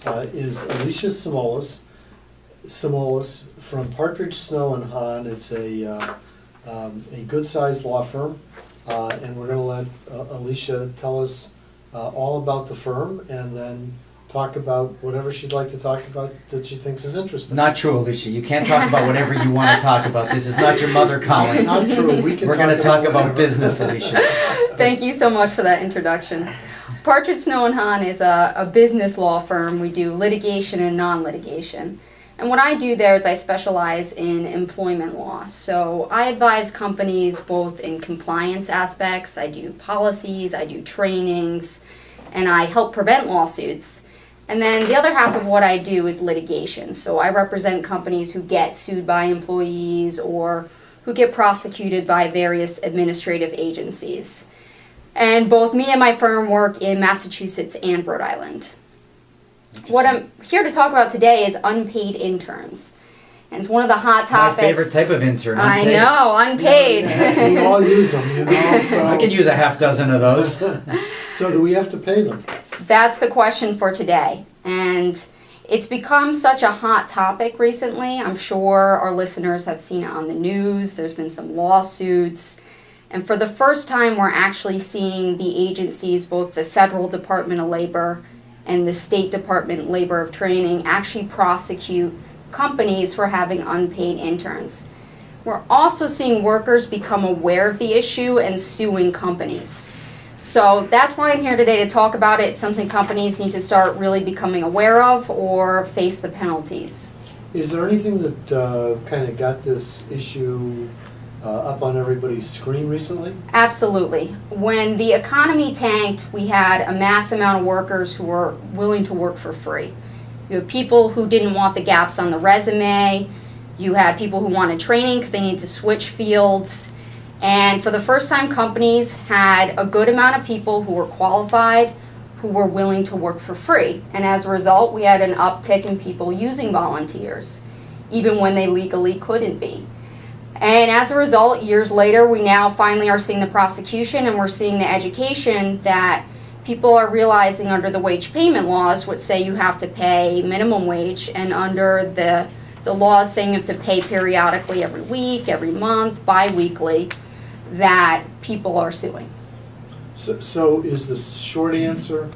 is Alicia Samolis from Patrirdge Snow Hahn. It's a good-sized law firm, and we're going to let Alicia tell us all about the firm, and then talk about whatever she'd like to talk about that she thinks is interesting. Not true, Alicia. You can't talk about whatever you want to talk about. This is not your mother calling. Not true. We're going to talk about whatever. business, Alicia. Thank you so much for that introduction. Patrirdge Snow Hahn is a business law firm. We do litigation and non-litigation. And what I do there is I specialize in employment law. So I advise companies both in compliance aspects, I do policies, I do trainings, and I help prevent lawsuits. And then the other half of what I do is litigation. So I represent companies who get sued by employees or who get prosecuted by various administrative agencies. And both me and my firm work in Massachusetts and Rhode Island. What I'm here to talk about today is unpaid interns. And it's one of the hot topics. My favorite type of intern. I Unpaid. know, unpaid. We all use them, you know. So, I can use a half dozen of those. so do we have to pay them? That's the question for today. And it's become such a hot topic recently. I'm sure our listeners have seen it on the news. There's been some lawsuits. And for the first time, we're actually seeing the agencies, both the Federal Department of Labor and the State Department of Labor of Training, actually prosecute companies for having unpaid interns. We're also seeing workers become aware of the issue and suing companies. So that's why I'm here today to talk about it. It's something companies need to start really becoming aware of or face the penalties. Is there anything that kind of got this issue up on everybody's screen recently? Absolutely. When the economy tanked, we had a mass amount of workers who were willing to work for free. You had people who didn't want the gaps on the resume. You had people who wanted training because they needed to switch fields. And for the first time, companies had a good amount of people who were qualified, who were willing to work for free. And as a result, we had an uptick in people using volunteers, even when they legally couldn't be. And as a result, years later, we now finally are seeing the prosecution, and we're seeing the education that people are realizing under the wage payment laws, which say you have to pay minimum wage, and under the laws saying you have to pay periodically every week, every month, bi-weekly, that people are suing. So is the short answer